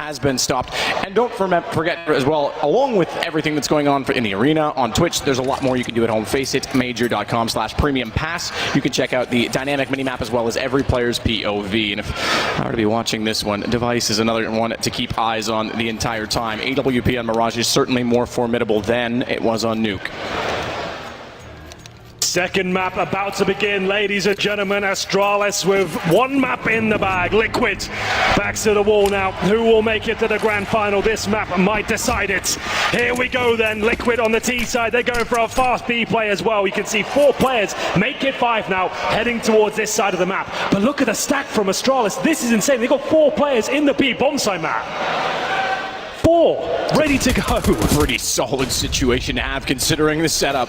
has been stopped. And don't forget as well, along with everything that's going on in the arena, on Twitch, there's a lot more you can do at home. FACEITmajor.com/premium pass. You can check out the dynamic minimap as well as every player's POV. And if I were to be watching this one, Device is another one to keep eyes on the entire time. AWP on Mirage is certainly more formidable than it was on Nuke. Second map about to begin, ladies and gentlemen. Astralis with one map in the bag. Liquid backs to the wall now. Who will make it to the grand final? This map might decide it. Here we go then. Liquid on the T side. They're going for a fast B play as well. You can see 4 players make it 5 now, heading towards this side of the map. But look at the stack from Astralis. This is insane. They've got 4 players in the B bomb side map. 4 ready to go. Pretty solid situation to have considering the setup.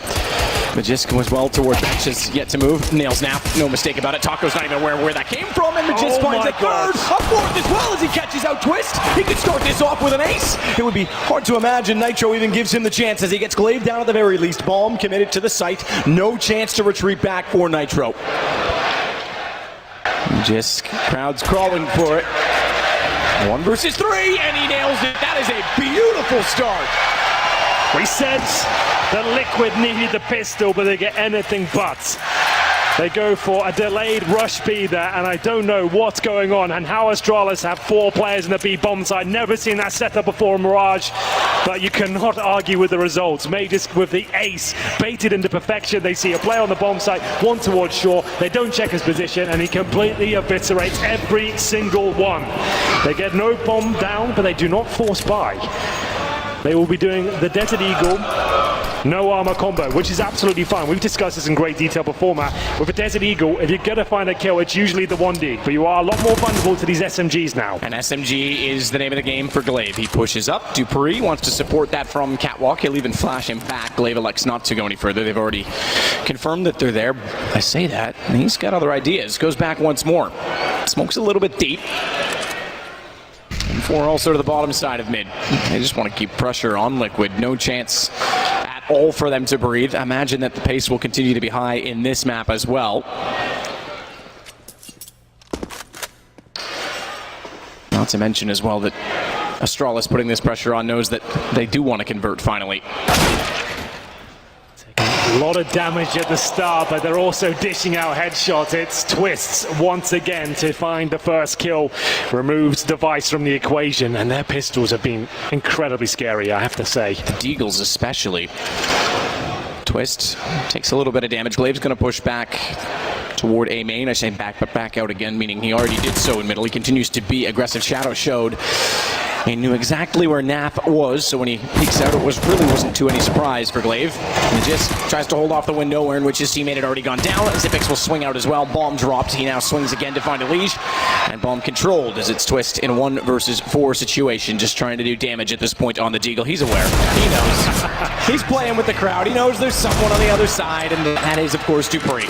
Magisk was well toward bench, has yet to move. Nails Nap, no mistake about it. Taco's not even aware where that came from, and Magisk finds a third, a fourth as well as he catches out Twist. He could start this off with an ace. It would be hard to imagine Nitro even gives him the chance as he gets Glaive down at the very least. Bomb committed to the site. No chance to retreat back for Nitro. Magisk, crowd's crawling for it. 1 versus 3, and he nails it. That is a beautiful start. We said that Liquid needed the pistol, but they get anything but. They go for a delayed rush B there, and I don't know what's going on and how Astralis have 4 players in the B bomb side. Never seen that setup before in Mirage, but you cannot argue with the results. Magisk with the ace, baited into perfection. They see a player on the bomb side, one towards shore. They don't check his position, and he completely eviscerates every single one. They get no bomb down, but they do not force by. They will be doing the Desert Eagle, no armor combo, which is absolutely fine. We've discussed this in great detail before, Matt. With a Desert Eagle, if you're going to find a kill, it's usually the 1D, but you are a lot more vulnerable to these SMGs now. And SMG is the name of the game for Glaive. He pushes up. Dupree wants to support that from Catwalk. He'll even flash him back. Glaive elects not to go any further. They've already confirmed that they're there. I say that, and he's got other ideas. Goes back once more. Smokes a little bit deep. 4 also to the bottom side of mid. They just want to keep pressure on Liquid. No chance at all for them to breathe. I imagine that the pace will continue to be high in this map as well. Not to mention as well that Astralis putting this pressure on knows that they do want to convert finally. A lot of damage at the start, but they're also dishing out headshots. It's Twists once again to find the first kill. Removes Device from the equation, and their pistols have been incredibly scary, I have to say. The Deagles especially. Twist takes a little bit of damage. Glaive's going to push back toward A main. I say back, but back out again, meaning he already did so in middle. He continues to be aggressive. Shadow showed. He knew exactly where Nap was, so when he peeks out, it really wasn't too any surprise for Glaive. He just tries to hold off the window, where in which his teammate had already gone down. Zipix will swing out as well. Bomb dropped. He now swings again to find a leash, and bomb controlled as it's Twist in a 1 versus 4 situation, just trying to do damage at this point on the Deagle. He's aware. He knows. He's playing with the crowd. He knows there's someone on the other side, and that is, of course, Dupree.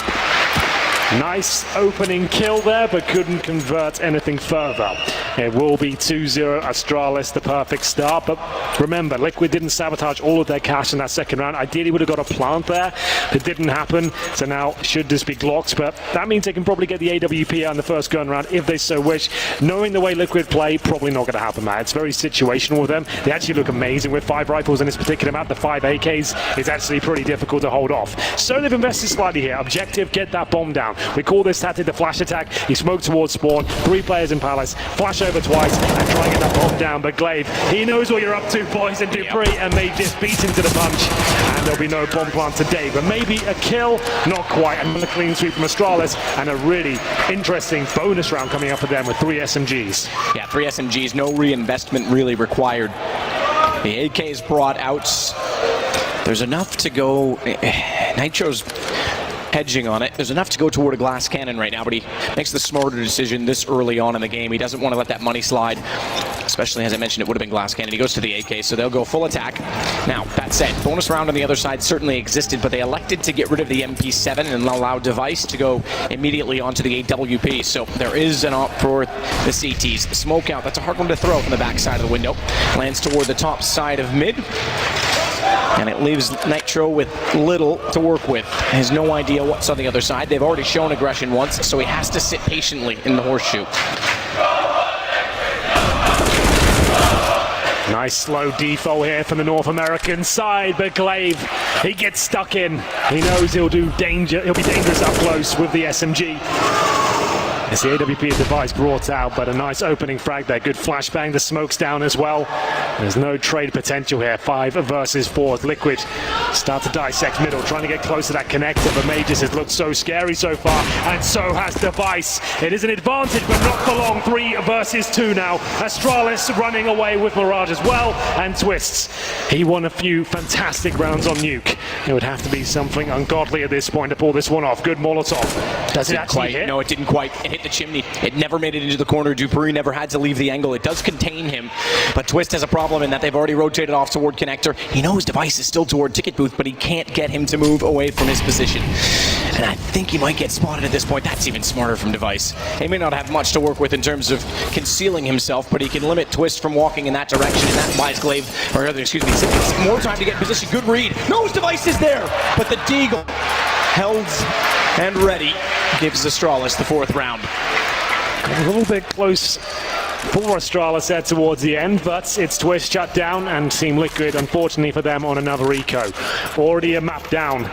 Nice opening kill there, but couldn't convert anything further. It will be 2-0 Astralis, the perfect start. But remember, Liquid didn't sabotage all of their cash in that second round. Ideally would have got a plant there. It didn't happen, so now should just be Glocks. But that means they can probably get the AWP on the first gun round if they so wish. Knowing the way Liquid play, probably not going to happen, Matt. It's very situational with them. They actually look amazing with 5 rifles in this particular map. The 5 AKs is actually pretty difficult to hold off. So they've invested slightly here. Objective, get that bomb down. We call this tactic the flash attack. He smoked towards spawn, 3 players in Palace, flash over twice and try and get that bomb down. But Glaive, he knows what you're up to, boys, and Dupree, and they just beat him to the punch. And there'll be no bomb plant today, but maybe a kill, not quite. Another clean sweep from Astralis, and a really interesting bonus round coming up for them with 3 SMGs. Yeah, 3 SMGs, no reinvestment really required. The AK is brought out. There's enough to go. Nitro's hedging on it. There's enough to go toward a glass cannon right now, but he makes the smarter decision this early on in the game. He doesn't want to let that money slide, especially as I mentioned, it would have been glass cannon. He goes to the AK, so they'll go full attack. Now, that said, bonus round on the other side certainly existed, but they elected to get rid of the MP7 and allow Device to go immediately onto the AWP. So there is an op for the CTs. Smoke out, that's a hard one to throw from the back side of the window. Lands toward the top side of mid. And it leaves Nitro with little to work with. He has no idea what's on the other side. They've already shown aggression once, so he has to sit patiently in the horseshoe. Nice slow defo here from the North American side, but Glaive, he gets stuck in. He knows he'll be dangerous up close with the SMG. It's the AWP device brought out, but a nice opening frag there. Good flashbang, the smoke's down as well. There's no trade potential here. 5 versus 4. Liquid start to dissect middle, trying to get close to that connector, but Majors has looked so scary so far, and so has Device. It is an advantage, but not for long. 3 versus 2 now. Astralis running away with Mirage as well, and Twists. He won a few fantastic rounds on Nuke. It would have to be something ungodly at this point to pull this one off. Good Molotov. Does it actually hit? No, it didn't quite. It hit the chimney. It never made it into the corner. Dupree never had to leave the angle. It does contain him, but Twist has a problem in that they've already rotated off toward connector. He knows Device is still toward ticket booth, but he can't get him to move away from his position. And I think he might get spotted at this point. That's even smarter from Device. He may not have much to work with in terms of concealing himself, but he can limit Twist from walking in that direction, and that buys Glaive, or rather, excuse me, more time to get in position. Good read. Knows Device is there, but the Deagle held and ready gives Astralis the 4th round. A little bit close for Astralis there towards the end, but it's Twist shut down, and Team Liquid, unfortunately for them, on another eco. Already a map down.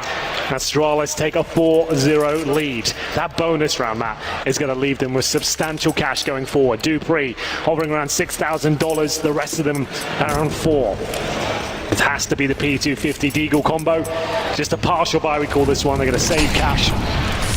Astralis take a 4-0 lead. That bonus round, Matt, is going to leave them with substantial cash going forward. Dupree hovering around $6,000, the rest of them around 4. It has to be the P250 Deagle combo. Just a partial buy, we call this one. They're going to save cash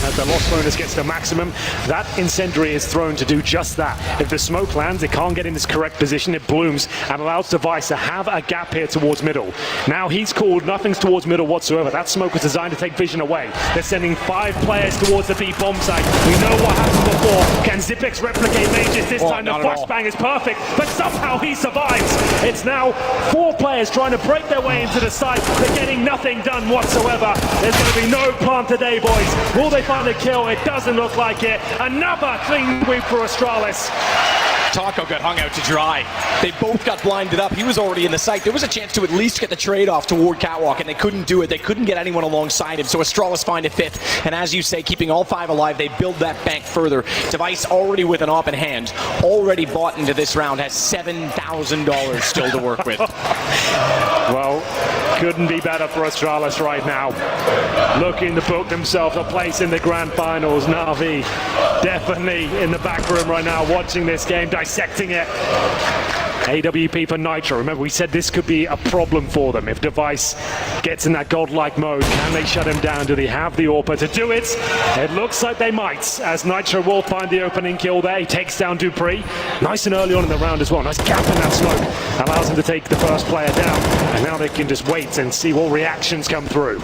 as the loss bonus gets to maximum. That incendiary is thrown to do just that. If the smoke lands, it can't get in its correct position. It blooms and allows Device to have a gap here towards middle. Now he's called, nothing's towards middle whatsoever. That smoke was designed to take vision away. They're sending 5 players towards the B bomb site. We know what happened before. Can Zipex replicate Mages this time? The flashbang is perfect, but somehow he survives. It's now 4 players trying to break their way into the site. They're getting nothing done whatsoever. There's going to be no plan today, boys. Will they find a kill? It doesn't look like it. Another clean sweep for Astralis. Taco got hung out to dry. They both got blinded up. He was already in the site. There was a chance to at least get the trade off toward Catwalk, and they couldn't do it. They couldn't get anyone alongside him, so Astralis find a 5th. And as you say, keeping all 5 alive, they build that bank further. Device already with an op in hand, already bought into this round, has $7,000 still to work with. Well, couldn't be better for Astralis right now. Looking to book themselves a place in the grand finals. Na'Vi definitely in the back room right now, watching this game, dissecting it. AWP for Nitro. Remember, we said this could be a problem for them. If Device gets in that godlike mode, can they shut him down? Do they have the AWP to do it? It looks like they might, as Nitro will find the opening kill there. He takes down Dupree. Nice and early on in the round as well. Nice gap in that smoke. Allows him to take the first player down. And now they can just wait and see what reactions come through.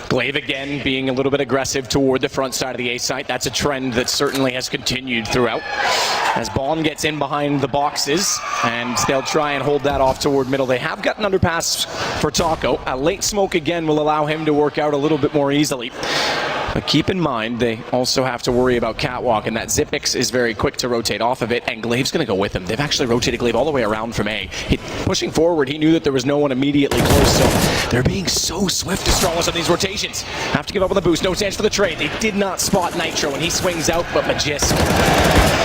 Glaive again being a little bit aggressive toward the front side of the A site. That's a trend that certainly has continued throughout. As Bond gets in behind the boxes, and they'll try and hold that off toward middle. They have got an underpass for Taco. A late smoke again will allow him to work out a little bit more easily. But keep in mind, they also have to worry about Catwalk, and that Zipex is very quick to rotate off of it, and Glaive's going to go with him. They've actually rotated Glaive all the way around from A. Pushing forward, he knew that there was no one immediately close, so they're being so swift, Astralis, on these rotations. Have to give up on the boost, no chance for the trade. They did not spot Nitro, and he swings out, but Magisk,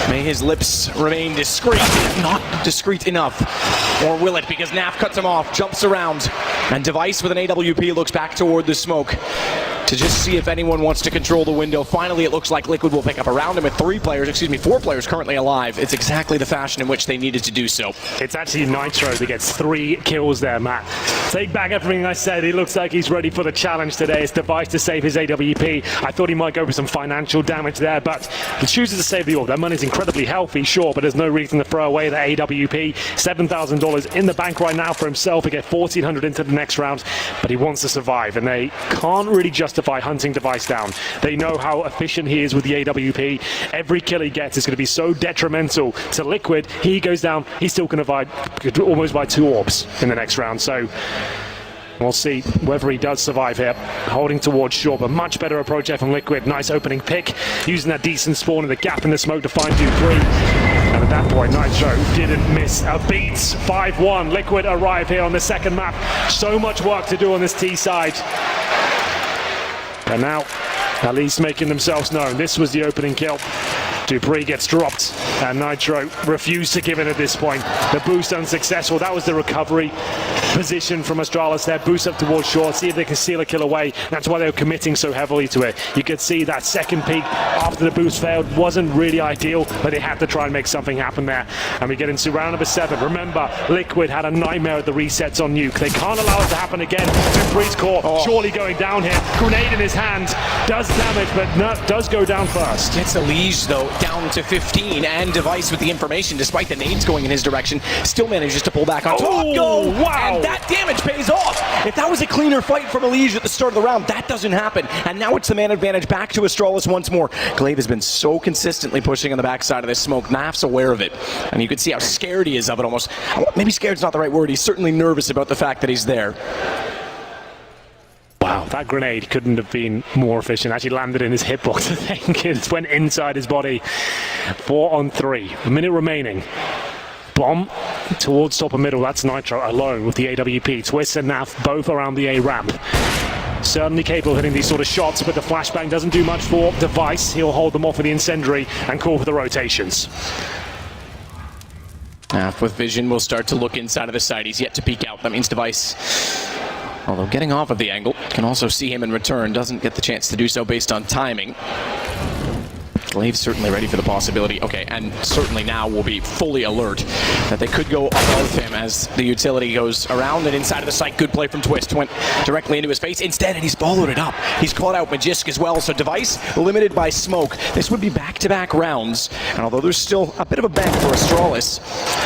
may his lips remain discreet, not discreet enough. Or will it, because Naf cuts him off, jumps around, and Device with an AWP looks back toward the smoke to just see if anyone wants to control the window. Finally, it looks like Liquid will pick up around him with 4 players currently alive. It's exactly the fashion in which they needed to do so. It's actually Nitro that gets 3 kills there, Matt. Take back everything I said. He looks like he's ready for the challenge today. It's Device to save his AWP. I thought he might go for some financial damage there, but he chooses to save the orb. That money's incredibly healthy, sure, but there's no reason to throw away that AWP. $7,000 in the bank right now for himself. He gets $1,400 into the next round, but he wants to survive, and they can't really justify hunting Device down. They know how efficient he is with the AWP. Every kill he gets is going to be so detrimental to Liquid. He goes down, he's still going to almost buy 2 orbs in the next round. So we'll see whether he does survive here. Holding towards short, but much better approach there from Liquid. Nice opening pick, using that decent spawn in the gap in the smoke to find Dupree. And at that point, Nitro didn't miss a beat. 5-1. Liquid arrive here on the second map. So much work to do on this T side. And now, at least making themselves known. This was the opening kill. Dupree gets dropped, and Nitro refused to give in at this point. The boost unsuccessful. That was the recovery position from Astralis there. Boost up towards short, see if they can steal a kill away. That's why they were committing so heavily to it. You could see that second peak after the boost failed wasn't really ideal, but they had to try and make something happen there. And we get into round number 7. Remember, Liquid had a nightmare at the resets on Nuke. They can't allow it to happen again. Dupree's core surely going down here. Grenade in his hand does damage, but does go down first. Gets Elige, though, down to 15, and Device with the information, despite the nades going in his direction, still manages to pull back on top. Oh, wow! And that damage pays off. If that was a cleaner fight from Elige at the start of the round, that doesn't happen. And now it's the man advantage back to Astralis once more. Glaive has been so consistently pushing on the backside of this smoke. Naf's aware of it. And you can see how scared he is of it almost. Maybe scared's not the right word. He's certainly nervous about the fact that he's there. Wow, that grenade couldn't have been more efficient. Actually landed in his hitbox, I think. It went inside his body. 4 on 3. A minute remaining. Bomb towards top of middle. That's Nitro alone with the AWP. Twist and Naf both around the A ramp. Certainly capable of hitting these sort of shots, but the flashbang doesn't do much for Device. He'll hold them off with the incendiary and call for the rotations. Naf with vision will start to look inside of the site. He's yet to peek out. That means Device, although getting off of the angle, can also see him in return. Doesn't get the chance to do so based on timing. Glaive's certainly ready for the possibility. Okay, and certainly now will be fully alert that they could go above him as the utility goes around and inside of the site. Good play from Twist. Went directly into his face. Instead, and he's followed it up. He's caught out Magisk as well. So Device limited by smoke. This would be back-to-back rounds. And although there's still a bit of a bank for Astralis,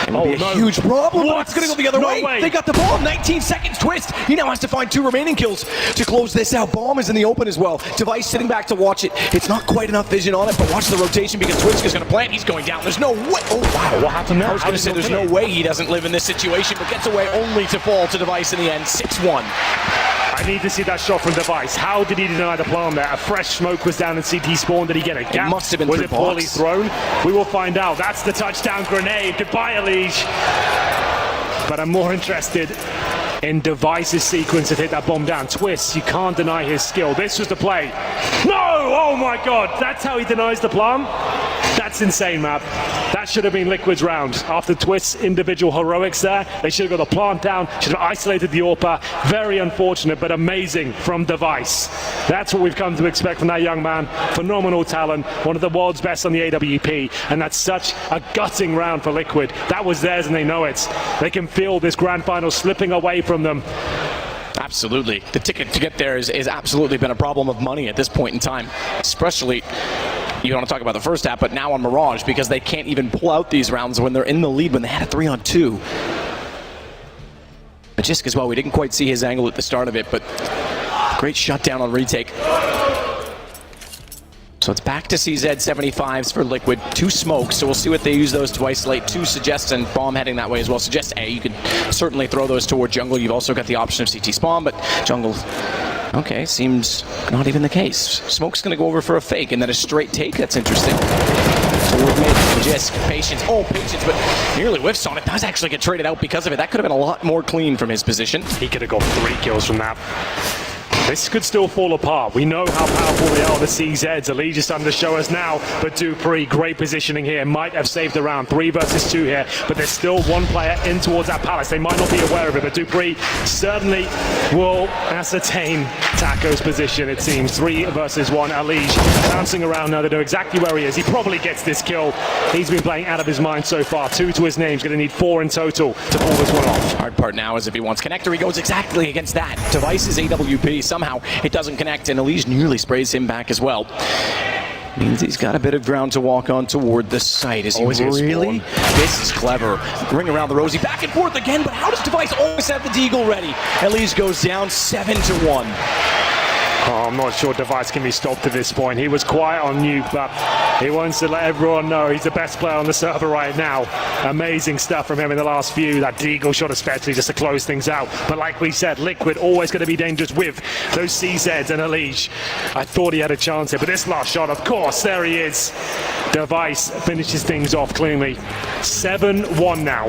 it would be a huge problem. What? It's going to go the other way. They got the bomb. 19 seconds. Twist. He now has to find 2 remaining kills to close this out. Bomb is in the open as well. Device sitting back to watch it. It's not quite enough vision on it, but watch the rotation because Twist is going to plant. He's going down. There's no way. Oh, wow. What happened there? I was going to say there's no way he doesn't live in this situation, but gets away only to fall to Device in the end. 6-1. I need to see that shot from Device. How did he deny the plan there? A fresh smoke was down in CT spawn. Did he get a gap? It must have been was through it poorly box. thrown? We will find out. That's the touchdown grenade. Goodbye, Elige. But I'm more interested in Device's sequence to hit that bomb down. Twist, you can't deny his skill. This was the play. No! Oh my god! That's how he denies the plan? That's insane, Matt. That should have been Liquid's round. After Twist's individual heroics there, they should have got the plant down, should have isolated the AWP. Very unfortunate, but amazing from Device. That's what we've come to expect from that young man. Phenomenal talent, one of the world's best on the AWP, and that's such a gutting round for Liquid. That was theirs and they know it. They can feel this grand final slipping away from them. Absolutely. The ticket to get there is absolutely been a problem of money at this point in time. Especially, you want to talk about the first half, but now on Mirage, because they can't even pull out these rounds when they're in the lead when they had a 3-on-2. Magisk as well, we didn't quite see his angle at the start of it, but great shutdown on retake. So it's back to CZ 75s for Liquid. 2 smokes, so we'll see what they use those to isolate. 2 Suggest and Bomb heading that way as well. Suggest A, you could certainly throw those toward jungle. You've also got the option of CT spawn, but jungle, okay, seems not even the case. Smoke's going to go over for a fake and then a straight take. That's interesting. Toward mid, Magisk, patience, but nearly whiffs on it. Does actually get traded out because of it. That could have been a lot more clean from his position. He could have got 3 kills from that. This could still fall apart. We know how powerful they are, the CZs. Elige is starting to show us now, but Dupree, great positioning here. Might have saved the round. 3 versus 2 here, but there's still 1 player in towards that palace. They might not be aware of it, but Dupree certainly will ascertain Taco's position, it seems. 3 versus 1. Elige bouncing around now. They know exactly where he is. He probably gets this kill. He's been playing out of his mind so far. 2 to his name. He's going to need 4 in total to pull this one off. Hard part now is if he wants connector, he goes exactly against that. Device's AWP. Somehow it doesn't connect, and Elige nearly sprays him back as well. Means he's got a bit of ground to walk on toward the site. Is he really? This is clever. Ring around the rosy, back and forth again, but how does Device always have the deagle ready? Elige goes down 7-1. Oh, I'm not sure Device can be stopped at this point. He was quiet on Nuke, but he wants to let everyone know he's the best player on the server right now. Amazing stuff from him in the last few. That deagle shot especially just to close things out. But like we said, Liquid always going to be dangerous with those CZs and Elige. I thought he had a chance here, but this last shot, of course, there he is. Device finishes things off cleanly. 7-1 now.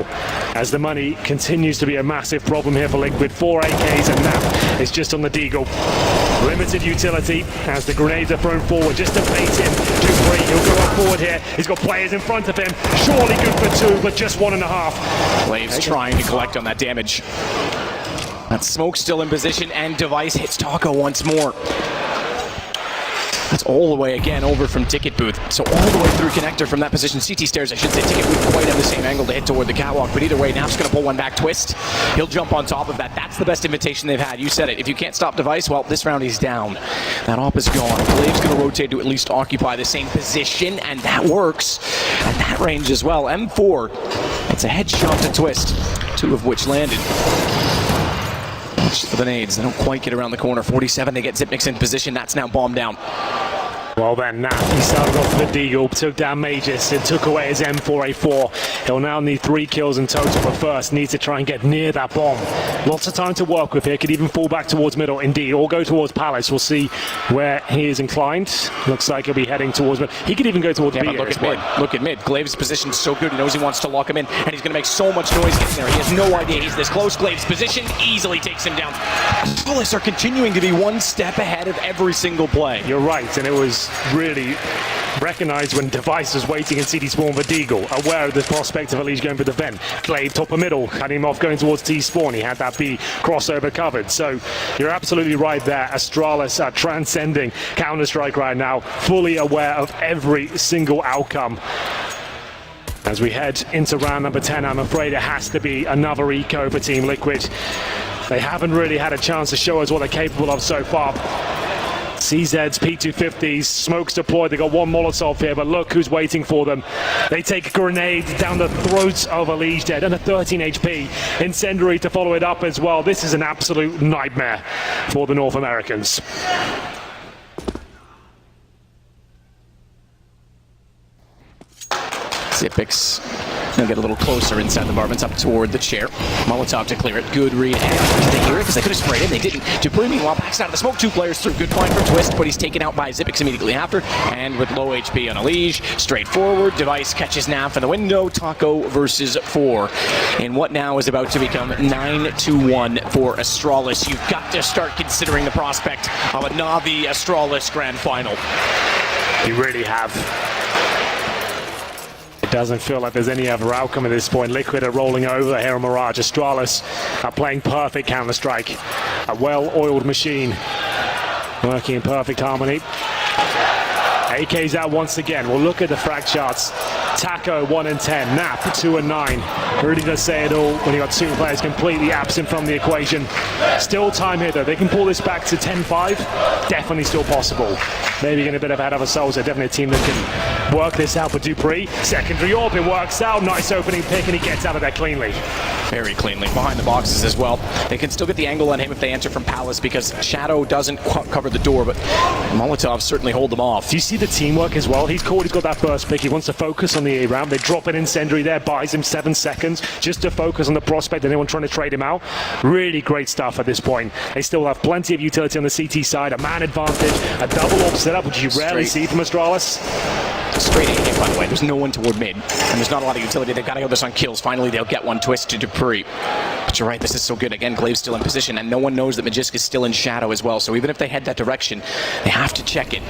as the money continues to be a massive problem here for Liquid. 4 AKs and Nap is just on the deagle. Limited utility as the grenades are thrown forward just to bait him. BO3, he'll go up forward here. He's got players in front of him. Surely good for 2, but just 1.5. Glaves trying to collect on that damage. That smoke still in position, and Device hits Taco once more. That's all the way again over from Ticket Booth. So all the way through Connector from that position. CT stairs, I should say. Ticket Booth quite have the same angle to hit toward the catwalk, but either way, Nap's going to pull one back twist. He'll jump on top of that. That's the best invitation they've had. You said it. If you can't stop Device, well, this round he's down. That op is gone. Glave's going to rotate to at least occupy the same position, and that works at that range as well. M4, it's a headshot to twist, 2 of which landed. For the nades, they don't quite get around the corner. 47, they get Zipnix in position. That's now bombed down. Well then, Nap, he started off with a deagle, took down Magus, and took away his M4A4. He'll now need 3 kills in total, but first needs to try and get near that bomb. Lots of time to work with here, could even fall back towards middle, indeed, or go towards Palace. We'll see where he is inclined. Looks like he'll be heading towards mid. He could even go towards B. But look at mid. Look at mid. Glave's position is so good. He knows he wants to lock him in, and he's going to make so much noise getting there. He has no idea he's this close. Glave's position easily takes him down. Astralis are continuing to be one step ahead of every single play. You're right, and it was really recognized when Device was waiting in CT spawn for Deagle, aware of the prospect of Elise going for the vent. Glaive top of middle, cutting him off going towards T spawn. He had that B crossover covered. So you're absolutely right there. Astralis are transcending Counter-Strike right now, fully aware of every single outcome. As we head into round number 10, I'm afraid it has to be another eco for Team Liquid. They haven't really had a chance to show us what they're capable of so far. CZs, P250s, smokes deployed. They got 1 Molotov here, but look who's waiting for them. They take a grenade down the throats of Elise dead, and a 13 HP incendiary to follow it up as well. This is an absolute nightmare for the North Americans. Zipix, they'll get a little closer inside the apartments, up toward the chair. Molotov to clear it. Good read. And did they hear it? Because they could have sprayed him. They didn't. Dupree, meanwhile, backs out of the smoke. 2 players through. Good find from Twist, but he's taken out by Zipix immediately after. And with low HP on Elige, straightforward. Device catches Naf in the window. Taco versus 4. In what now is about to become 9-1 for Astralis. You've got to start considering the prospect of a Navi Astralis Grand Final. You really have. Doesn't feel like there's any other outcome at this point. Liquid are rolling over here on Mirage. Astralis are playing perfect Counter-Strike. A well-oiled machine working in perfect harmony. AK's out once again. We'll look at the frag charts. Taco 1 and 10, Nap 2 and 9. Really does say it all when you got 2 players completely absent from the equation. Still time here though. They can pull this back to 10-5. Definitely still possible. Maybe getting a bit ahead of ourselves. They're definitely a team that can work this out for Dupree. Secondary orb, it works out. Nice opening pick, and he gets out of there cleanly. Very cleanly. Behind the boxes as well. They can still get the angle on him if they enter from Palace because Shadow doesn't cover the door, but Molotov certainly hold them off. Do you see the teamwork as well? He's caught, he's got that first pick. He wants to focus on the A round. They drop an incendiary there, buys him 7 seconds just to focus on the prospect and anyone trying to trade him out. Really great stuff at this point. They still have plenty of utility on the CT side, a man advantage, a double orb setup, which you rarely see from Astralis. Straight A, by the way. There's no one toward mid, and there's not a lot of utility. They've got to go this on kills. Finally, they'll get one. Twist to Dupree. But you're right, this is so good. Again, Glave's still in position, and no one knows that Magisk is still in shadow as well. So even if they head that direction, they have to check it.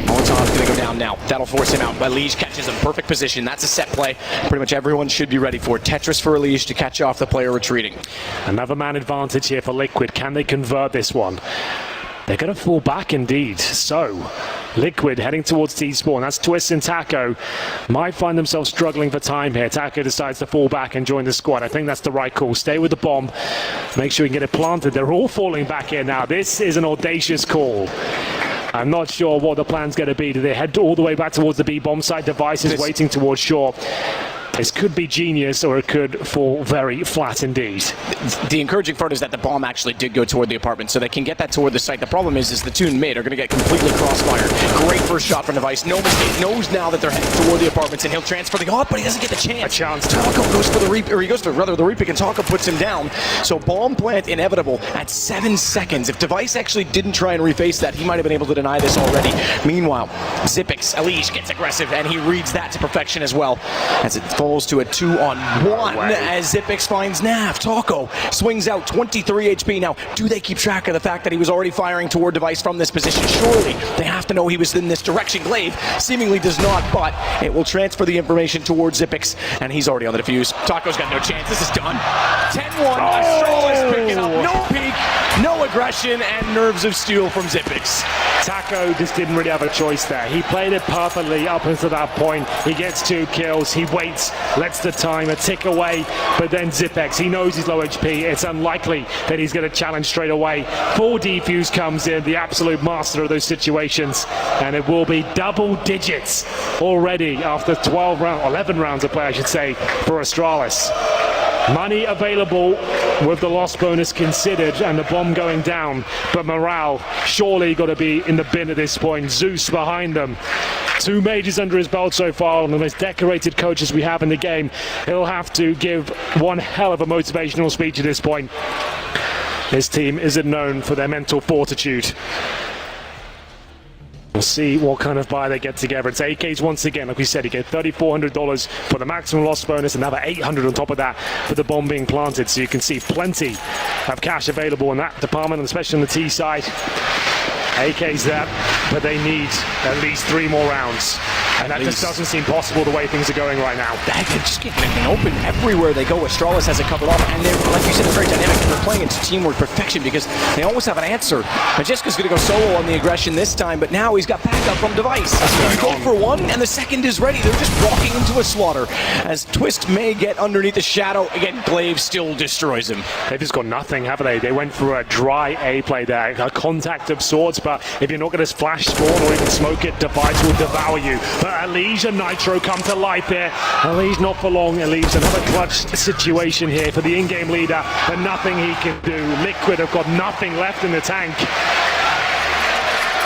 Molotov's going to go down now. That'll force him out. Elige catches him. Perfect position. That's a set play. Pretty much everyone should be ready for it. Tetris for Elige to catch off the player retreating. Another man advantage here for Liquid. Can they convert this one? They're going to fall back indeed. So, Liquid heading towards T-Spawn. That's Twist and Taco. Might find themselves struggling for time here. Taco decides to fall back and join the squad. I think that's the right call. Stay with the bomb. Make sure you can get it planted. They're all falling back here now. This is an audacious call. I'm not sure what the plan's going to be. Do they head all the way back towards the B-bomb site? Device is waiting towards shore. This could be genius, or it could fall very flat indeed. The encouraging part is that the bomb actually did go toward the apartment, so they can get that toward the site. The problem is the two mid are going to get completely crossfire. Great first shot from Device. No mistake. Knows now that they're heading toward the apartments, and he'll transfer the op, but he doesn't get the chance. Taco goes for the repick, and Taco puts him down. So bomb plant inevitable at 7 seconds. If Device actually didn't try and reface that, he might have been able to deny this already. Meanwhile, Zipix, Elige gets aggressive, and he reads that to perfection as well. As it falls to a 2-on-1 as Zipix finds Nav. Taco swings out 23 HP. Now, do they keep track of the fact that he was already firing toward Device from this position? Surely they have to know he was in this direction. Glaive seemingly does not, but it will transfer the information towards Zipix, and he's already on the defuse. Taco's got no chance. This is done. 10-1. Astralis picking up. No peek, no aggression, and nerves of steel from Zipix. Taco just didn't really have a choice there. He played it perfectly up until that point. He gets 2 kills. He waits, lets the timer tick away, but then Zipix, he knows he's low HP. It's unlikely that he's going to challenge straight away. Full defuse comes in, the absolute master of those situations, and it will be double digits already after 11 rounds of play, I should say, for Astralis. Money available with the loss bonus considered and the bomb going down, but morale surely got to be in the bin at this point. Zeus behind them. 2 majors under his belt so far, one of the most decorated coaches we have in the game. He'll have to give one hell of a motivational speech at this point. This team isn't known for their mental fortitude. We'll see what kind of buy they get together. It's AKs once again, like we said, you get $3,400 for the maximum loss bonus, another $800 on top of that for the bomb being planted. So you can see plenty of cash available in that department, and especially on the T side. AKs there, but they need at least 3 more rounds. And that just doesn't seem possible the way things are going right now. They just keep getting open everywhere they go. Astralis has it covered off, and they're, like you said, it's very dynamic. They're playing into teamwork perfection because they always have an answer. Majiska's going to go solo on the aggression this time, but now he's got backup from Device. He's going for one, and the second is ready. They're just walking into a slaughter as Twist may get underneath the shadow. Again, Glaive still destroys him. They've just got nothing, haven't they? They went through a dry A play there, a contact of sorts, but if you're not going to flash spawn or even smoke it, Device will devour you. But Elige and Nitro come to life here. Elige not for long. Elige, another clutch situation here for the in-game leader, but nothing he can do. Liquid have got nothing left in the tank.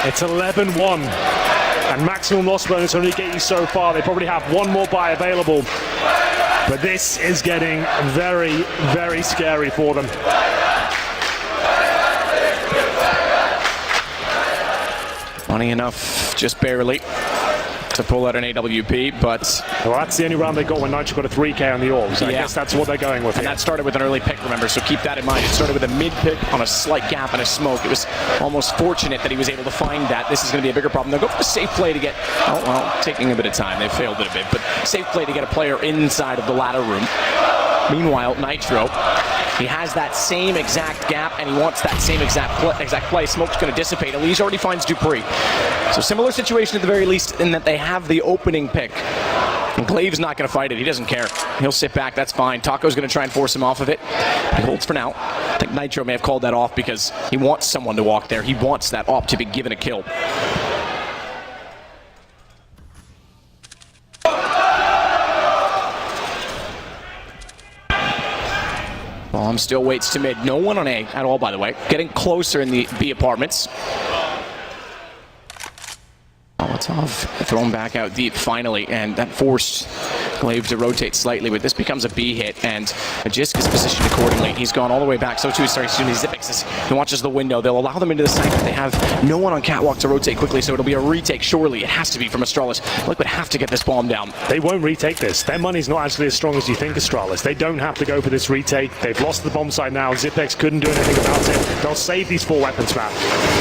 It's 11-1, and maximum loss bonus only get you so far. They probably have one more buy available, but this is getting very, very scary for them. Money enough, just barely, to pull out an AWP, but... Well, that's the only round they got when Nitro got a 3K on the orbs. I guess that's what they're going with. And that started with an early pick, remember, so keep that in mind. It started with a mid pick on a slight gap and a smoke. It was almost fortunate that he was able to find that. This is going to be a bigger problem. They'll go for the safe play to get, oh, well, taking a bit of time. They failed it a bit, but safe play to get a player inside of the ladder room. Meanwhile, Nitro, he has that same exact gap, and he wants that same exact play. Smoke's going to dissipate. Elige already finds Dupree. So similar situation at the very least in that they have the opening pick. And Glaive's not going to fight it. He doesn't care. He'll sit back. That's fine. Taco's going to try and force him off of it. He holds for now. I think Nitro may have called that off because he wants someone to walk there. He wants that op to be given a kill. Bomb still waits to mid. No one on A at all, by the way. Getting closer in the B apartments. Molotov thrown back out deep finally, and that forced Glaive to rotate slightly, but this becomes a B hit, and Jisk is positioned accordingly. He's gone all the way back, so too is Zipix. He watches the window. They'll allow them into the site, but they have no one on catwalk to rotate quickly, so it'll be a retake. Surely it has to be from Astralis. Liquid have to get this bomb down. They won't retake this. Their money's not actually as strong as you think, Astralis. They don't have to go for this retake. They've lost the bomb site now. Zipix couldn't do anything about it. They'll save these 4 weapons, man.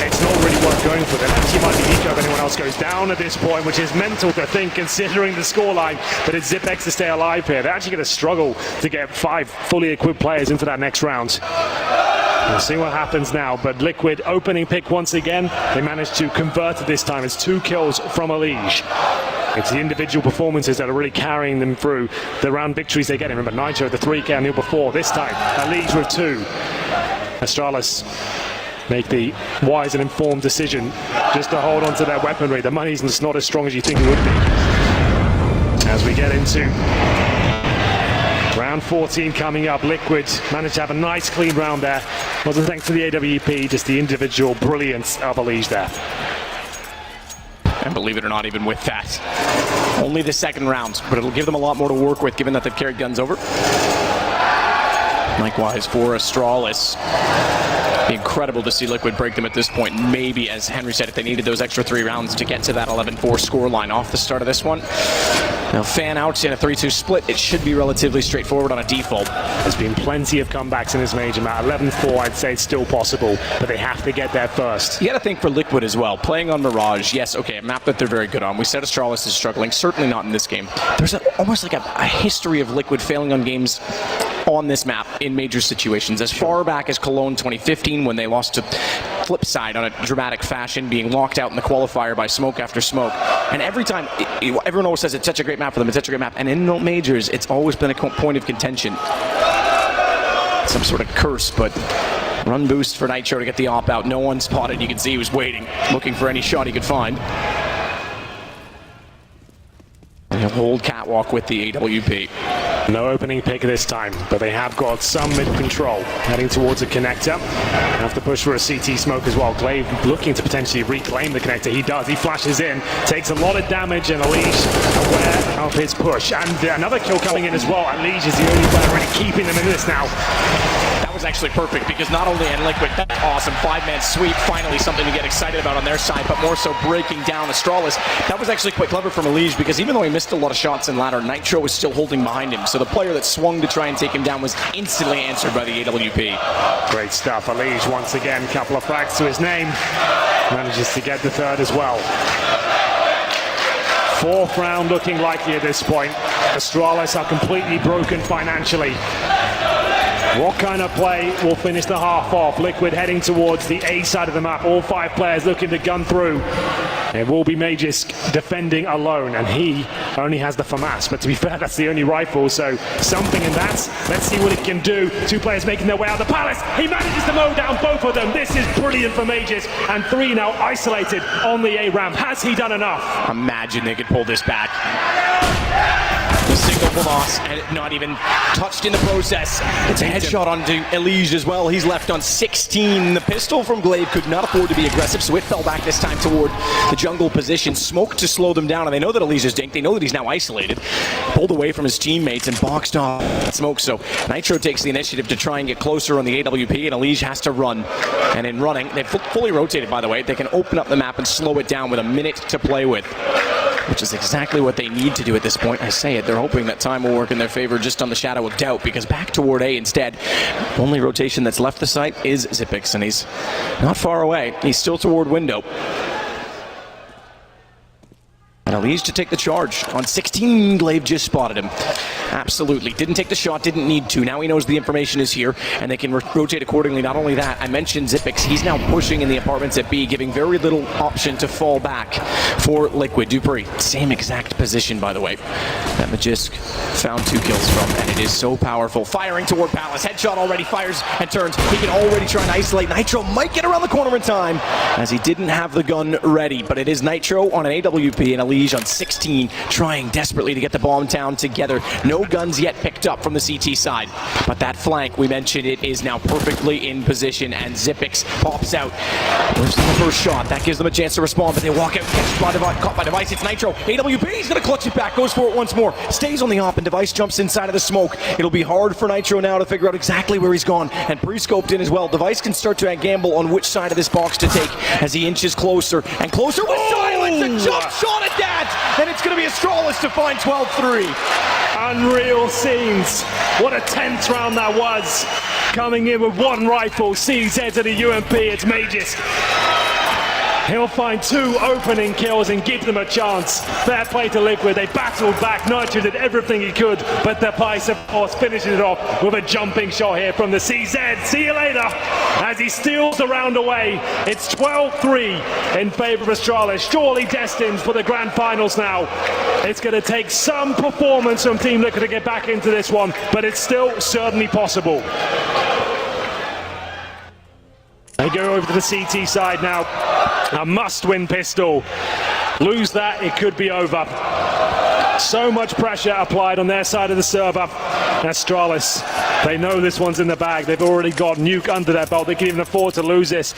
It's not really worth going for them. Actually might be eco if anyone else goes down at this point, which is mental to think considering the scoreline, but it's Zipix to stay alive here. They're actually going to struggle to get 5 fully equipped players into that next round. We'll see what happens now, but Liquid opening pick once again. They managed to convert it this time. It's 2 kills from Elige. It's the individual performances that are really carrying them through the round victories they get. Remember, Nitro, the 3K on the before. This time, Elige with 2. Astralis make the wise and informed decision just to hold on to their weaponry. The money's just not as strong as you think it would be. As we get into round 14 coming up, Liquid managed to have a nice clean round there. Wasn't thanks to the AWP, just the individual brilliance of Elige there. And believe it or not, even with that, only the second round, but it'll give them a lot more to work with given that they've carried guns over. Likewise for Astralis. Incredible to see Liquid break them at this point. Maybe, as Henry said, if they needed those extra 3 rounds to get to that 11-4 scoreline off the start of this one. Now, fan outs in a 3-2 split, it should be relatively straightforward on a default. There's been plenty of comebacks in this major map. 11-4, I'd say it's still possible, but they have to get there first. You got to think for Liquid as well. Playing on Mirage, yes, okay, a map that they're very good on. We said Astralis is struggling, certainly not in this game. There's almost like a history of Liquid failing on games on this map in major situations. As far back as Cologne 2015, when they lost to Flipside on a dramatic fashion, being locked out in the qualifier by smoke after smoke. And every time, everyone always says it's such a great map for them, it's such a great map. And in the majors, it's always been a point of contention. Some sort of curse, but run boost for Nitro to get the op out. No one spotted. You can see he was waiting, looking for any shot he could find. And he'll hold catwalk with the AWP. No opening pick this time, but they have got some mid-control. Heading towards a connector. Have to push for a CT smoke as well. Glaive looking to potentially reclaim the connector. He does. He flashes in. Takes a lot of damage, and Alige aware of his push. And another kill coming in as well. Alige is the only player really keeping them in this now. That was actually perfect, because not only in Liquid, that's awesome 5-man sweep, finally something to get excited about on their side, but more so breaking down Astralis. That was actually quite clever from Alige, because even though he missed a lot of shots in ladder, Nitro was still holding behind him. So the player that swung to try and take him down was instantly answered by the AWP. Great stuff. Alige once again, couple of frags to his name. Manages to get the third as well. 4th round looking likely at this point. Astralis are completely broken financially. What kind of play will finish the half off? Liquid heading towards the A side of the map. All 5 players looking to gun through. It will be Magisk defending alone, and he only has the FAMAS. But to be fair, that's the only rifle, so something in that. Let's see what it can do. 2 players making their way out of the palace. He manages to mow down both of them. This is brilliant for Magisk, and 3 now isolated on the A ramp. Has he done enough? Imagine they could pull this back. The single loss, and not even touched in the process. It's a headshot onto Alige as well. He's left on 16. The pistol from Glaive could not afford to be aggressive, so it fell back this time toward the jungle position. Smoke to slow them down, and they know that Alige is dinked. They know that he's now isolated. Pulled away from his teammates and boxed off Smoke. So Nitro takes the initiative to try and get closer on the AWP, and Alige has to run. And in running, they've fully rotated, by the way. They can open up the map and slow it down with a minute to play with, which is exactly what they need to do at this point. I say it, they're hoping that time will work in their favor just on the shadow of doubt, because back toward A instead, only rotation that's left the site is Xyp9x, and he's not far away. He's still toward window. And Alige to take the charge. On 16, Glaive just spotted him. Absolutely. Didn't take the shot, didn't need to. Now he knows the information is here, and they can rotate accordingly. Not only that, I mentioned Xyp9x. He's now pushing in the apartments at B, giving very little option to fall back for Liquid. Dupree, same exact position, by the way, that Magisk found 2 kills from, and it is so powerful. Firing toward Palace. Headshot already, fires and turns. He can already try and isolate. Nitro might get around the corner in time, as he didn't have the gun ready, but it is Nitro on an AWP and Alige on 16, trying desperately to get the bomb down together. No guns yet picked up from the CT side, but that flank, we mentioned it, is now perfectly in position, and Xyp9x pops out. There's the first shot. That gives them a chance to respond, but they walk out, caught by Device. It's Nitro. AWP, he's going to clutch it back, goes for it once more, stays on the op, and Device jumps inside of the smoke. It'll be hard for Nitro now to figure out exactly where he's gone, and pre-scoped in as well. Device can start to gamble on which side of this box to take as he inches closer and closer with silence. A jump shot at that, and it's going to be Astralis to find 12-3. Unreal scenes. What a 10th round that was. Coming in with 1 rifle, CZ to the UMP, it's Magisk. He'll find 2 opening kills and give them a chance. Fair play to Liquid. They battled back. Nitro did everything he could, but the Pice, of course, finishes it off with a jumping shot here from the CZ. See you later. As he steals the round away, it's 12-3 in favor of Astralis. Surely destined for the grand finals now. It's going to take some performance from Team Liquid to get back into this one, but it's still certainly possible. They go over to the CT side now. A must-win pistol. Lose that, it could be over. So much pressure applied on their side of the server. Astralis, they know this one's in the bag. They've already got Nuke under their belt. They can even afford to lose this.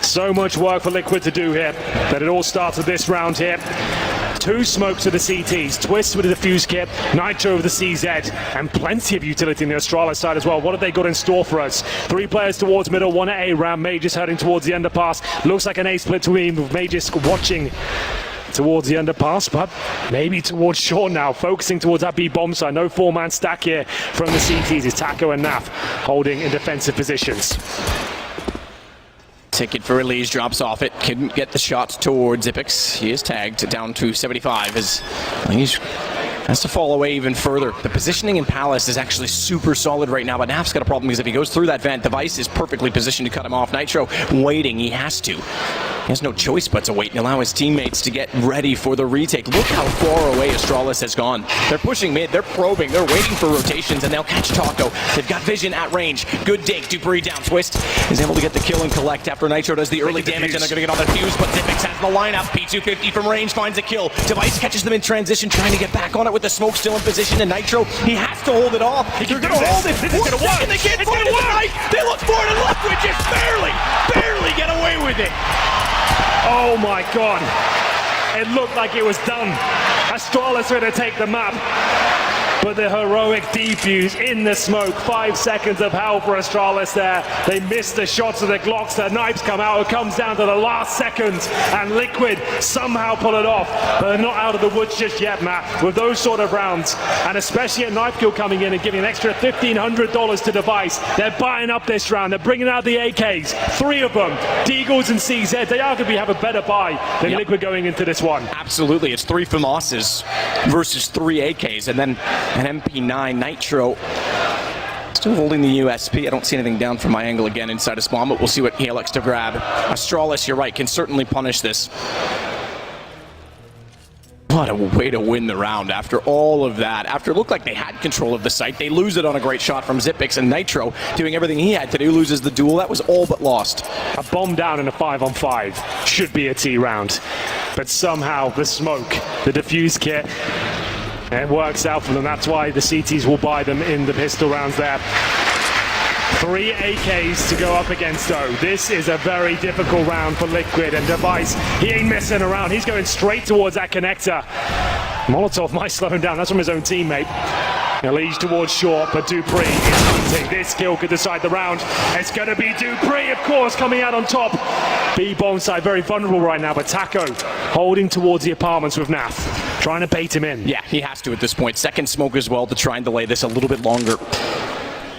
So much work for Liquid to do here. But it all starts with this round here. Two smokes with the CTs, Twist with the defuse kit, Nitro with the CZ, and plenty of utility in the Astralis side as well. What have they got in store for us? Three players towards middle, one at A ramp, Magus heading towards the underpass. Looks like an A split team with Magus watching towards the underpass, but maybe towards short now, focusing towards that B bomb side. No four-man stack here from the CTs. It's Taco and Naf holding in defensive positions. Ticket for Elise drops off it. Couldn't get the shot towards Ipix. He is tagged down to 75 as Elise has to fall away even further. The positioning in Palace is actually super solid right now, but Naf's got a problem because if he goes through that vent, Device is perfectly positioned to cut him off. Nitro waiting, he has to. He has no choice but to wait and allow his teammates to get ready for the retake. Look how far away Astralis has gone. They're pushing mid, they're probing, they're waiting for rotations, and they'll catch Taco. They've got vision at range. Good dig, Dupree down. Twist is able to get the kill and collect after Nitro does the early damage, and they're going to get on the fuse, but Zipix has the lineup. P250 from range finds a kill. Device catches them in transition, trying to get back on it with the smoke still in position, and Nitro, he has to hold it off. They're going to hold it. This is going to work. They can't put it in the night. They look for it, and Liquid just barely get away with it. Oh my god, it looked like it was done. Astralis were to take the map, but the heroic defuse in the smoke. 5 seconds of hell for Astralis there. They missed the shots of the Glocks, the knives come out, it comes down to the last second, and Liquid somehow pull it off, but they're not out of the woods just yet, Matt, with those sort of rounds, and especially a knife kill coming in and giving an extra $1,500 to Device. They're buying up this round, they're bringing out the AKs, 3 of them, Deagles and CZ. They arguably have a better buy than Liquid going into this one. Absolutely, it's 3 FAMASes versus 3 AKs, and then an MP9 Nitro still holding the USP. I don't see anything down from my angle again inside a spawn, but we'll see what he elects to grab. Astralis, you're right, can certainly punish this. What a way to win the round after all of that. After it looked like they had control of the site, they lose it on a great shot from Zipix, and Nitro, doing everything he had to do, loses the duel. That was all but lost. A bomb down in a 5-on-5 should be a T round, but somehow the smoke, the defuse kit, it works out for them. That's why the CTs will buy them in the pistol rounds there. 3 AKs to go up against O. This is a very difficult round for Liquid, and Device, he ain't messing around. He's going straight towards that connector. Molotov might slow him down. That's from his own teammate. Elise towards short, but Dupree is hunting. This kill could decide the round. It's going to be Dupree, of course, coming out on top. B-bomb side very vulnerable right now, but Taco holding towards the apartments with Naf, trying to bait him in. Yeah, he has to at this point. Second smoke as well to try and delay this a little bit longer.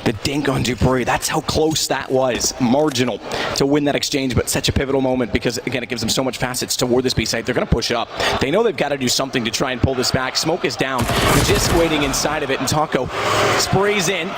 The dink on Dupree, that's how close that was. Marginal to win that exchange, but such a pivotal moment because, again, it gives them so much facets toward this B site. They're going to push up. They know they've got to do something to try and pull this back. Smoke is down. They're just waiting inside of it, and Taco sprays in,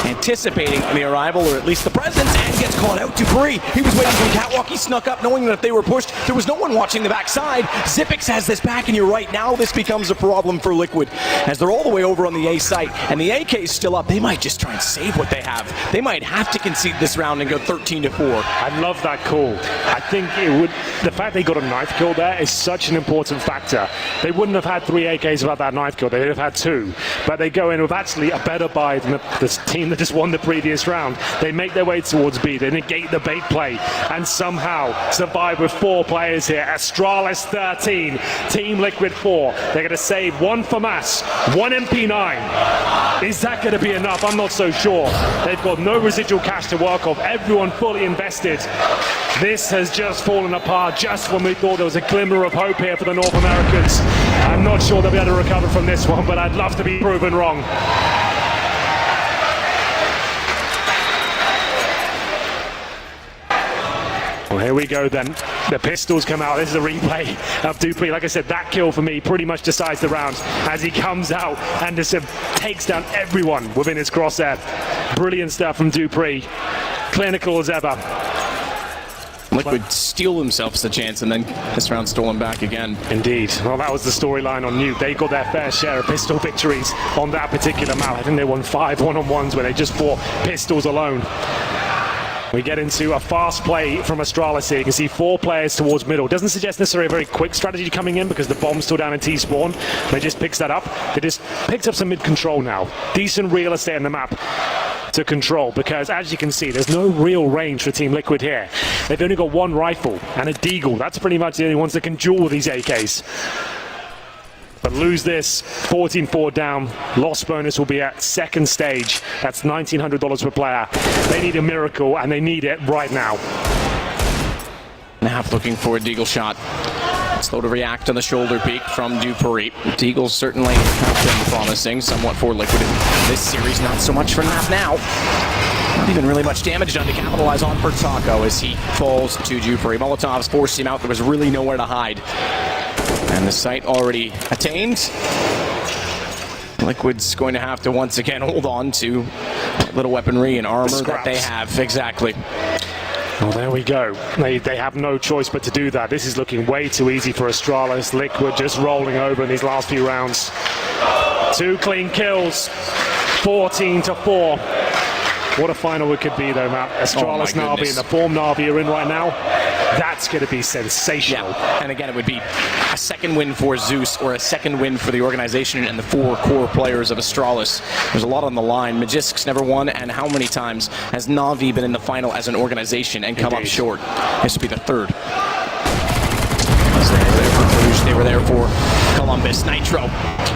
anticipating the arrival, or at least the presence, and gets caught out. Dupree, he was waiting for the catwalk. He snuck up, knowing that if they were pushed, there was no one watching the backside. Zipix has this back, and you're right. Now this becomes a problem for Liquid, as they're all the way over on the A site, and the AK is still up. They might just try and save what they have. They might have to concede this round and go 13-4. I love that call. I think it would. The fact they got a knife kill there is such an important factor. They wouldn't have had 3 AKs without that knife kill. They would have had 2. But they go in with actually a better buy than the team that just won the previous round. They make their way towards B. They negate the bait play and somehow survive with 4 players here. Astralis 13, Team Liquid 4. They're going to save 1 FAMAS, 1 MP9. Is that going to be enough? I'm not so sure. They've got no residual cash to work off. Everyone fully invested. This has just fallen apart just when we thought there was a glimmer of hope here for the North Americans. I'm not sure they'll be able to recover from this one, but I'd love to be proven wrong. Well, here we go then. The pistols come out. This is a replay of Dupree. Like I said, that kill for me pretty much decides the round as he comes out and just takes down everyone within his crosshair. Brilliant stuff from Dupree. Clinical as ever. Liquid steal themselves a chance, and then this round stolen back again. Indeed. Well, that was the storyline on Nuke. They got their fair share of pistol victories on that particular map. I think they won 5 one-on-ones where they just fought pistols alone. We get into a fast play from Astralis here. You can see 4 players towards middle. Doesn't suggest necessarily a very quick strategy coming in because the bomb's still down in T-spawn. They just picks that up. They just picked up some mid-control now. Decent real estate on the map to control, because as you can see, there's no real range for Team Liquid here. They've only got 1 rifle and a Deagle. That's pretty much the only ones that can duel with these AKs. But lose this, 14-4 down. Loss bonus will be at second stage. That's $1,900 per player. They need a miracle, and they need it right now. Half looking for a Deagle shot. Slow to react on the shoulder peek from Dupree. Deagles certainly have been promising, somewhat for Liquid in this series. Not so much for Nap now. Not even really much damage done to capitalize on for Taco as he falls to Dupree. Molotovs forced him out. There was really nowhere to hide. And the site already attained. Liquid's going to have to once again hold on to little weaponry and armor that they have. Exactly. Well, there we go. They have no choice but to do that. This is looking way too easy for Astralis. Liquid just rolling over in these last few rounds. 2 clean kills, 14-4. What a final it could be, though, Matt. Astralis, Na'Vi, and the form Na'Vi are in right now. That's going to be sensational. Yeah. And again, it would be a second win for Zeus or a second win for the organization and the 4 core players of Astralis. There's a lot on the line. Magisk's never won, and how many times has Na'Vi been in the final as an organization and come up short? This would be the third. They were there for Columbus. Nitro.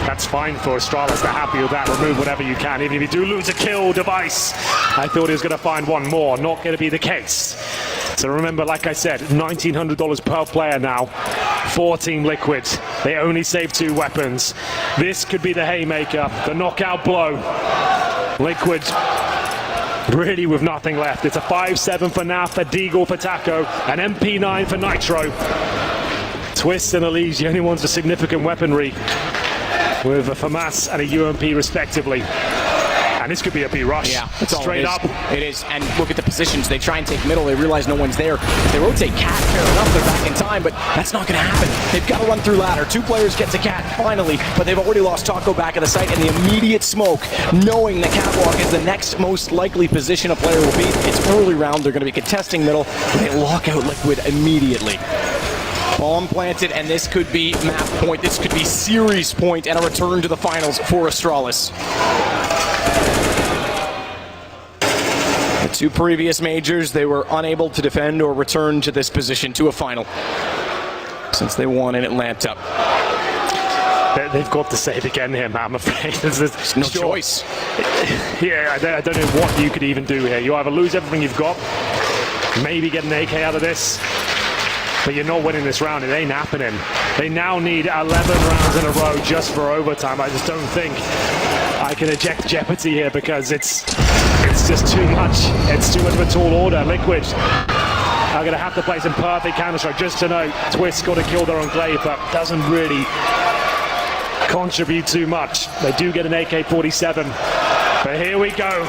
That's fine for Astralis. They're happy with that. Remove whatever you can. Even if you do lose a kill device, I thought he was going to find one more. Not going to be the case. So remember, like I said, $1,900 per player now. 4 Team Liquid. They only save 2 weapons. This could be the haymaker, the knockout blow. Liquid really with nothing left. It's a 5-7 for Naf, a Deagle for Taco, an MP9 for Nitro. Twist and Elise, the only ones with significant weaponry, with a FAMAS and a UMP respectively. And this could be a B-rush. Yeah, straight up. It is. And look at the positions. They try and take middle. They realize no one's there. If they rotate Cat, fair enough, they're back in time, but that's not going to happen. They've got to run through ladder. 2 players get to Cat, finally, but they've already lost Taco back at the site, and the immediate smoke, knowing that Catwalk is the next most likely position a player will be. It's early round. They're going to be contesting middle, but they lock out Liquid immediately. Bomb planted, and this could be map point. This could be series point and a return to the finals for Astralis. The 2 previous majors, they were unable to defend or return to this position to a final since they won in Atlanta. They've got to save again here, Matt, I'm afraid. There's no choice. Yeah, I don't know what you could even do here. You either lose everything you've got, maybe get an AK out of this, but you're not winning this round. It ain't happening. They now need 11 rounds in a row just for overtime. I just don't think I can eject Jeopardy here because it's just too much. It's too much of a tall order. Liquid are going to have to play some perfect Counter-Strike. Just to note, Twist got to kill their Enclave, but doesn't really contribute too much. They do get an AK-47, but here we go.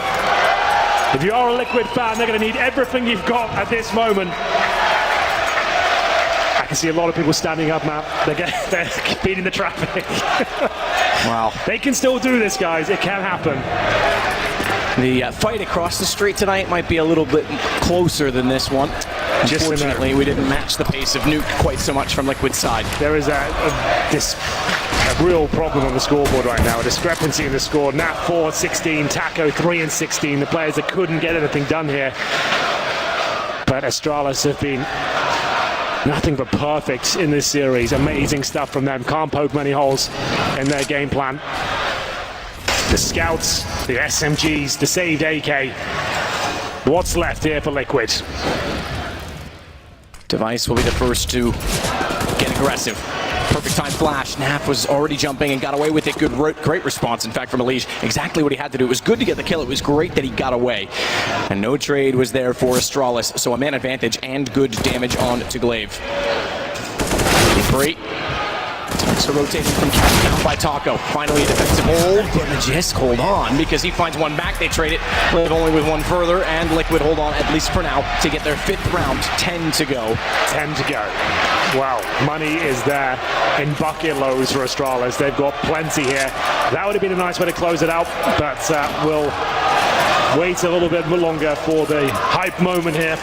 If you are a Liquid fan, they're going to need everything you've got at this moment. I can see a lot of people standing up, Matt. They're beating the traffic. Wow. They can still do this, guys. It can happen. The fight across the street tonight might be a little bit closer than this one. Unfortunately, we didn't match the pace of Nuke quite so much from Liquid's side. There is a real problem on the scoreboard right now. A discrepancy in the score. Nat 4-16, Taco 3-16. The players that couldn't get anything done here. But Astralis have been nothing but perfect in this series. Amazing stuff from them. Can't poke many holes in their game plan. The scouts, the SMGs, the saved AK. What's left here for Liquid? Device will be the first to get aggressive. Perfect time flash. Naf was already jumping and got away with it. Great response, in fact, from Elise. Exactly what he had to do. It was good to get the kill. It was great that he got away. And no trade was there for Astralis, so a man advantage and good damage on to Glaive. Dupree. So rotating from Cat down by Taco. Finally a defensive hold, but Magisk hold on because he finds one back. They trade it. Live only with one further, and Liquid hold on, at least for now, to get their 5th round. 10 to go. 10 to go. Wow, money is there in bucket loads for Astralis. They've got plenty here. That would have been a nice way to close it out, but we'll wait a little bit longer for the hype moment here.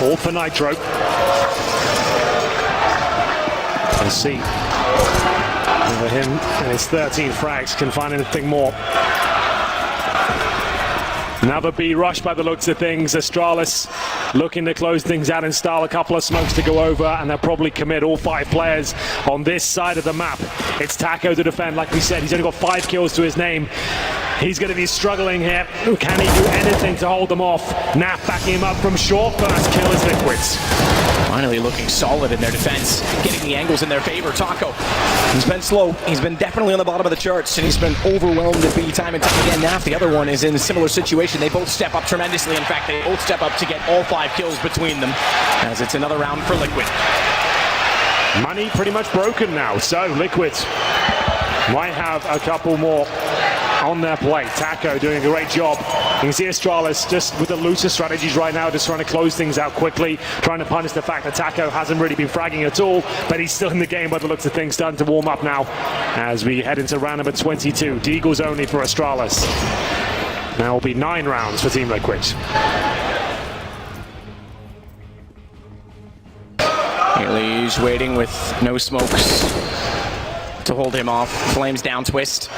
All for Nitro. Let's see whether him and his 13 frags can find anything more. Another B rush by the looks of things. Astralis looking to close things out, install a couple of smokes to go over, and they'll probably commit all 5 players on this side of the map. It's Taco to defend. Like we said, he's only got 5 kills to his name. He's going to be struggling here. Can he do anything to hold them off? Naf backing him up from short. First kill is Liquids. Finally looking solid in their defense, getting the angles in their favor. Taco, he's been slow. He's been definitely on the bottom of the charts, and he's been overwhelmed at B time and time again. Naf, the other one, is in a similar situation. They both step up tremendously. In fact, they both step up to get all 5 kills between them, as it's another round for Liquid. Money pretty much broken now, so Liquid might have a couple more on their plate. Taco doing a great job. You can see Astralis just with the looser strategies right now, just trying to close things out quickly, trying to punish the fact that Taco hasn't really been fragging at all, but he's still in the game by the looks of things, starting to warm up now as we head into round number 22. Deagles only for Astralis. Now will be 9 rounds for Team Liquid. He's waiting with no smokes to hold him off. Flames down twist.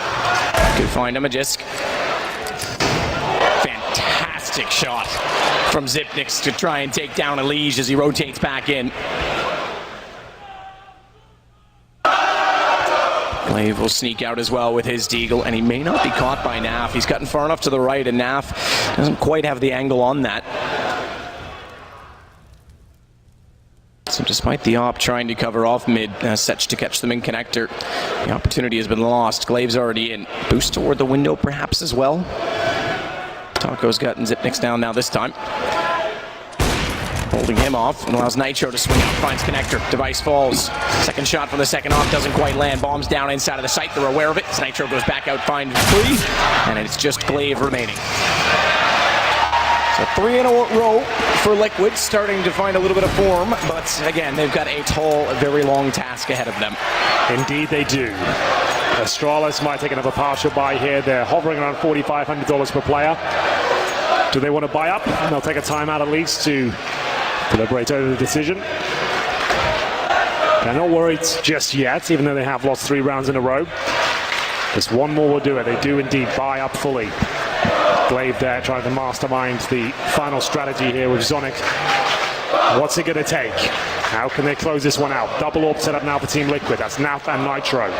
Could find him a Jisk. Fantastic shot from Zipnix to try and take down Elige as he rotates back in. Glaive will sneak out as well with his Deagle, and he may not be caught by Naf. He's gotten far enough to the right, and Naf doesn't quite have the angle on that. So despite the op trying to cover off mid, Setch to catch them in connector, the opportunity has been lost. Glaive's already in. Boost toward the window perhaps as well. Taco's gotten Zipnix down now this time. Holding him off and allows Nitro to swing out, finds connector. Device falls. Second shot from the second off doesn't quite land. Bombs down inside of the site. They're aware of it. As Nitro goes back out, finds 3, and it's just Glaive remaining. So 3 in a row for Liquid, starting to find a little bit of form, but again, they've got a tall, very long task ahead of them. Indeed they do. Astralis might take another partial buy here. They're hovering around $4,500 per player. Do they want to buy up? And they'll take a timeout at least to deliberate over the decision. They're not worried just yet, even though they have lost 3 rounds in a row. Just one more will do it. They do indeed buy up fully. Glaive there trying to mastermind the final strategy here with Zonic. What's it going to take? How can they close this one out? Double orb set up now for Team Liquid. That's Naf and Nitro.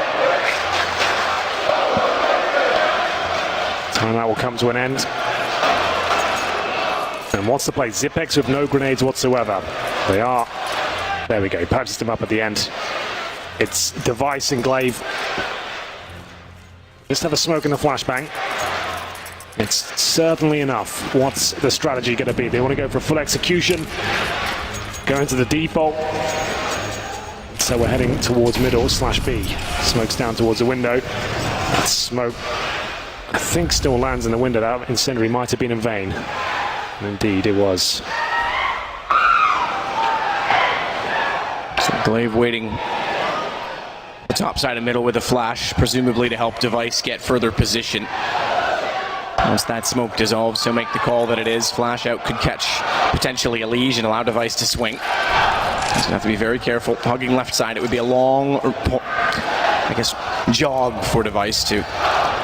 Timeout will come to an end. And what's the play? Zipex with no grenades whatsoever. They are. There we go. Purchased them up at the end. It's Device and Glaive. Just have a smoke in the flashbang. It's certainly enough. What's the strategy going to be? They want to go for full execution, go into the default. So we're heading towards middle /B. Smoke's down towards the window. That smoke, I think, still lands in the window. That incendiary might have been in vain. And indeed, it was. So Glaive waiting the top side of middle with a flash, presumably to help Device get further position. Once that smoke dissolves, he'll make the call that it is. Flash out could catch potentially Elige and allow Device to swing. He's going to have to be very careful. Hugging left side, it would be a long, I guess, jog for Device to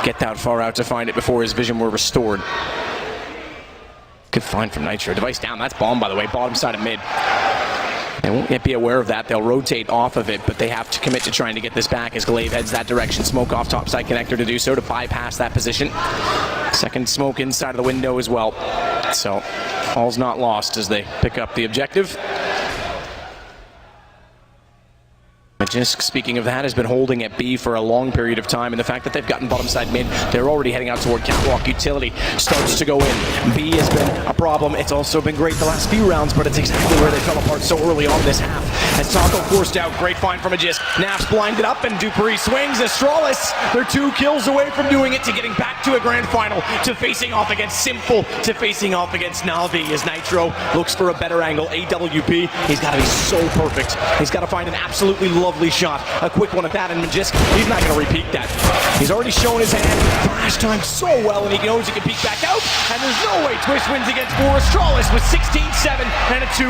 get that far out to find it before his vision were restored. Good find from Nitro. Device down, that's bomb by the way, bottom side of mid. They won't yet be aware of that. They'll rotate off of it, but they have to commit to trying to get this back as Glaive heads that direction. Smoke off topside connector to do so, to bypass that position. Second smoke inside of the window as well. So all's not lost as they pick up the objective. Jisk, speaking of that, has been holding at B for a long period of time, and the fact that they've gotten bottom side mid, they're already heading out toward catwalk. Utility starts to go in. B has been a problem. It's also been great the last few rounds, but it's exactly where they fell apart so early on this half. As Taco forced out, great find from a Jisk. Naf's blinded up, and Dupree swings. Astralis, they're 2 kills away from doing it, to getting back to a grand final, to facing off against Simple, to facing off against Na'Vi as Nitro looks for a better angle. AWP, he's got to be so perfect. He's got to find an absolutely lovely shot, a quick one at that, and Jisk, he's not going to repeat that. He's already shown his hand flash time so well, and he knows he can peek back out, and there's no way Twist wins against 4. Astralis with 16-7 and a 2-0.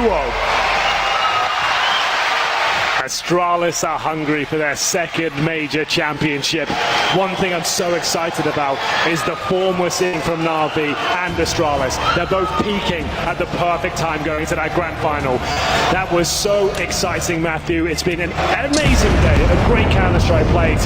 Astralis are hungry for their second major championship. One thing I'm so excited about is the form we're seeing from Na'Vi and Astralis. They're both peaking at the perfect time going into that grand final. That was so exciting, Matthew. It's been an amazing day, a great Counter-Strike played.